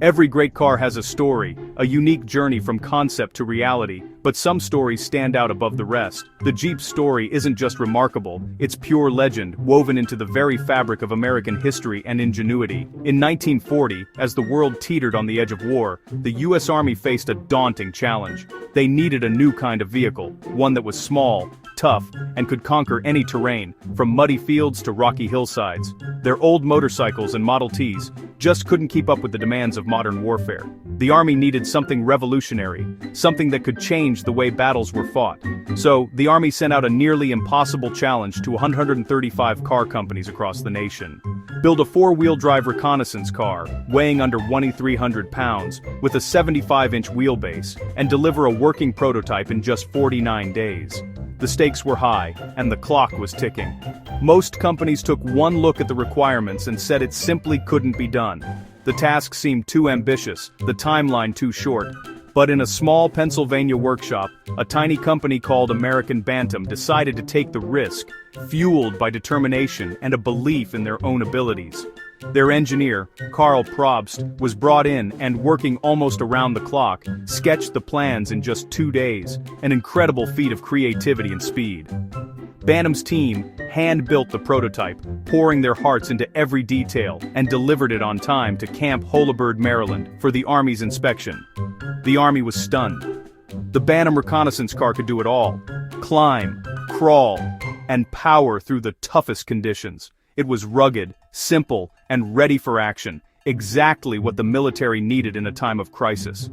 Every great car has a story, a unique journey from concept to reality, but some stories stand out above the rest. The Jeep's story isn't just remarkable, it's pure legend, woven into the very fabric of American history and ingenuity. In 1940, as the world teetered on the edge of war, the U.S. Army faced a daunting challenge. They needed a new kind of vehicle, one that was small, tough, and could conquer any terrain, from muddy fields to rocky hillsides. Their old motorcycles and Model Ts just couldn't keep up with the demands of modern warfare. The Army needed something revolutionary, something that could change the way battles were fought. So, the Army sent out a nearly impossible challenge to 135 car companies across the nation. Build a four-wheel drive reconnaissance car, weighing under 2,300 pounds, with a 75-inch wheelbase, and deliver a working prototype in just 49 days. The stakes were high, and the clock was ticking. Most companies took one look at the requirements and said it simply couldn't be done. The task seemed too ambitious, the timeline too short. But in a small Pennsylvania workshop, a tiny company called American Bantam decided to take the risk, fueled by determination and a belief in their own abilities. Their engineer, Carl Probst, was brought in and, working almost around the clock, sketched the plans in just 2 days, an incredible feat of creativity and speed. Bantam's team hand-built the prototype, pouring their hearts into every detail, and delivered it on time to Camp Holabird, Maryland, for the Army's inspection. The Army was stunned. The Bantam reconnaissance car could do it all: climb, crawl, and power through the toughest conditions. It was rugged, simple, and ready for action, exactly what the military needed in a time of crisis.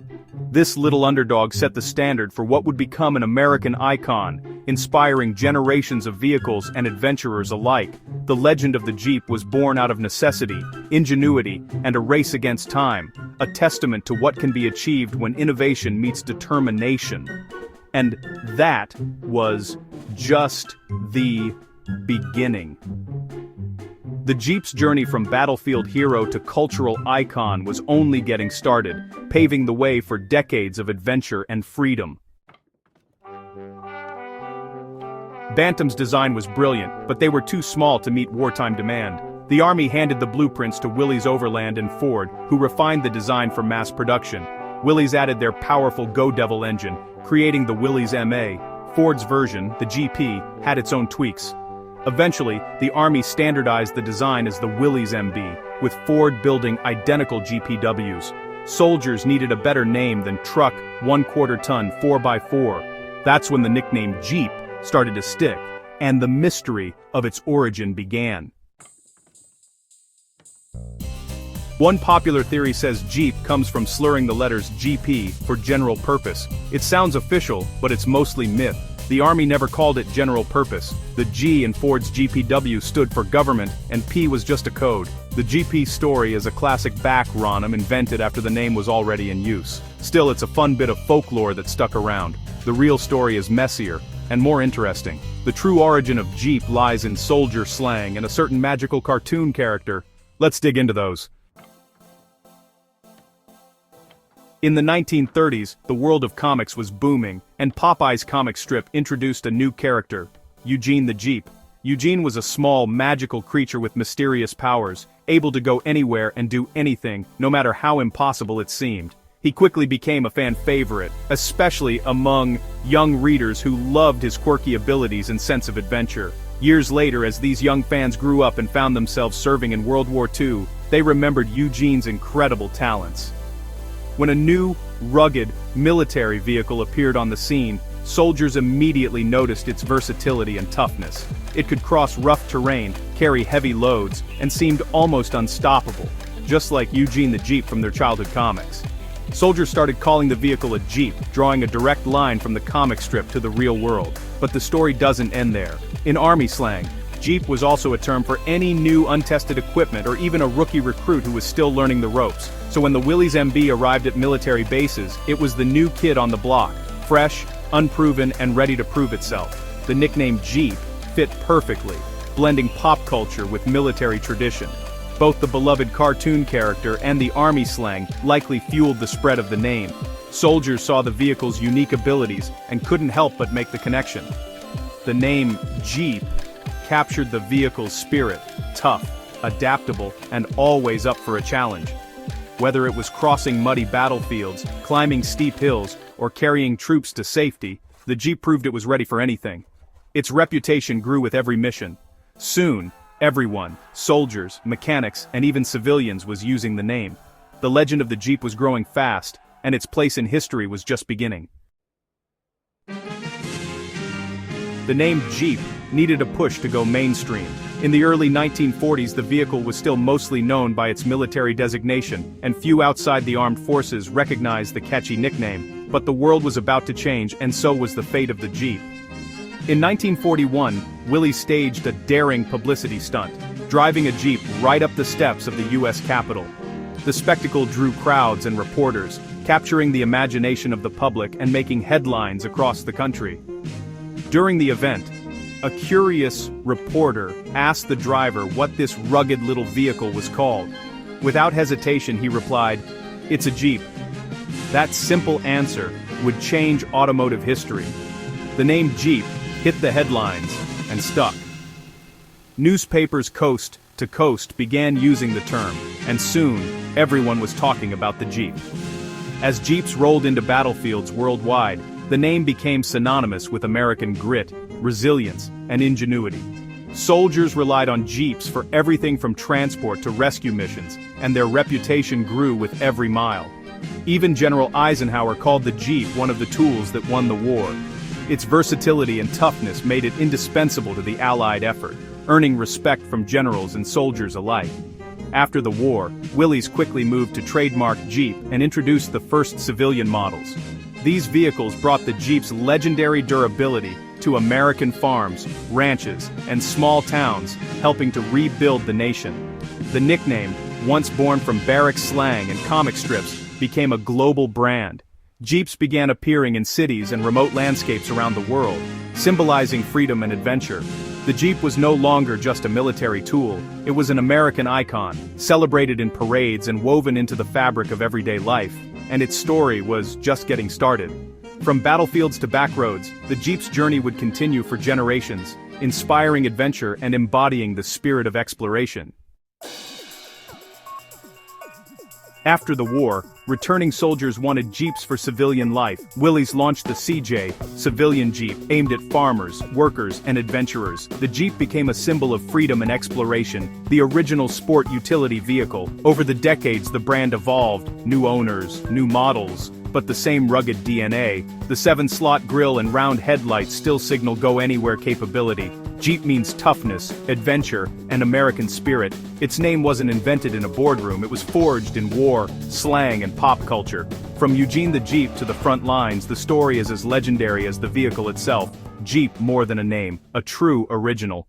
This little underdog set the standard for what would become an American icon, inspiring generations of vehicles and adventurers alike. The legend of the Jeep was born out of necessity, ingenuity, and a race against time, a testament to what can be achieved when innovation meets determination. And that was just the beginning. The Jeep's journey from battlefield hero to cultural icon was only getting started, paving the way for decades of adventure and freedom. Bantam's design was brilliant, but they were too small to meet wartime demand. The Army handed the blueprints to Willys Overland and Ford, who refined the design for mass production. Willys added their powerful Go Devil engine, creating the Willys MA. Ford's version, the GP, had its own tweaks. Eventually, the Army standardized the design as the Willys MB, with Ford building identical GPWs. Soldiers needed a better name than truck, 1/4-ton 4x4. That's when the nickname Jeep started to stick, and the mystery of its origin began. One popular theory says Jeep comes from slurring the letters GP for general purpose. It sounds official, but it's mostly myth. The Army never called it general purpose. The G in Ford's GPW stood for government, and P was just a code. The GP story is a classic backronym invented after the name was already in use. Still, it's a fun bit of folklore that stuck around. The real story is messier and more interesting. The true origin of Jeep lies in soldier slang and a certain magical cartoon character. Let's dig into those. In the 1930s, the world of comics was booming, and Popeye's comic strip introduced a new character, Eugene the Jeep. Eugene was a small, magical creature with mysterious powers, able to go anywhere and do anything, no matter how impossible it seemed. He quickly became a fan favorite, especially among young readers who loved his quirky abilities and sense of adventure. Years later, as these young fans grew up and found themselves serving in World War II, they remembered Eugene's incredible talents. When a new, rugged, military vehicle appeared on the scene, soldiers immediately noticed its versatility and toughness. It could cross rough terrain, carry heavy loads, and seemed almost unstoppable, just like Eugene the Jeep from their childhood comics. Soldiers started calling the vehicle a Jeep, drawing a direct line from the comic strip to the real world. But the story doesn't end there. In Army slang, Jeep was also a term for any new untested equipment or even a rookie recruit who was still learning the ropes. So when the Willys MB arrived at military bases, it was the new kid on the block, fresh, unproven, and ready to prove itself. The nickname Jeep fit perfectly, blending pop culture with military tradition. Both the beloved cartoon character and the Army slang likely fueled the spread of the name. Soldiers saw the vehicle's unique abilities and couldn't help but make the connection. The name Jeep captured the vehicle's spirit: tough, adaptable, and always up for a challenge. Whether it was crossing muddy battlefields, climbing steep hills, or carrying troops to safety, the Jeep proved it was ready for anything. Its reputation grew with every mission. Soon, everyone, soldiers, mechanics, and even civilians, was using the name. The legend of the Jeep was growing fast, and its place in history was just beginning. The name Jeep needed a push to go mainstream. In the early 1940s, the vehicle was still mostly known by its military designation, and few outside the armed forces recognized the catchy nickname. But the world was about to change, and so was the fate of the Jeep. In 1941, Willie staged a daring publicity stunt, driving a Jeep right up the steps of the U.S. Capitol. The spectacle drew crowds and reporters, capturing the imagination of the public and making headlines across the country. During the event, a curious reporter asked the driver what this rugged little vehicle was called. Without hesitation, he replied, "It's a Jeep." That simple answer would change automotive history. The name Jeep hit the headlines and stuck. Newspapers coast to coast began using the term, and soon, everyone was talking about the Jeep. As Jeeps rolled into battlefields worldwide, the name became synonymous with American grit, resilience, and ingenuity. Soldiers relied on Jeeps for everything from transport to rescue missions, and their reputation grew with every mile. Even General Eisenhower called the Jeep one of the tools that won the war. Its versatility and toughness made it indispensable to the Allied effort, earning respect from generals and soldiers alike. After the war, Willys quickly moved to trademark Jeep and introduced the first civilian models. These vehicles brought the Jeep's legendary durability to American farms, ranches, and small towns, helping to rebuild the nation. The nickname, once born from barracks slang and comic strips, became a global brand. Jeeps began appearing in cities and remote landscapes around the world, symbolizing freedom and adventure. The Jeep was no longer just a military tool, it was an American icon, celebrated in parades and woven into the fabric of everyday life, and its story was just getting started. From battlefields to backroads, the Jeep's journey would continue for generations, inspiring adventure and embodying the spirit of exploration. After the war, returning soldiers wanted Jeeps for civilian life. Willys launched the CJ, civilian Jeep, aimed at farmers, workers, and adventurers. The Jeep became a symbol of freedom and exploration, the original sport utility vehicle. Over the decades, the brand evolved, new owners, new models, but the same rugged DNA. The 7-slot grille and round headlights still signal go-anywhere capability. Jeep means toughness, adventure, and American spirit. Its name wasn't invented in a boardroom, it was forged in war, slang, and pop culture. From Eugene the Jeep to the front lines, the story is as legendary as the vehicle itself. Jeep more than a name, a true original.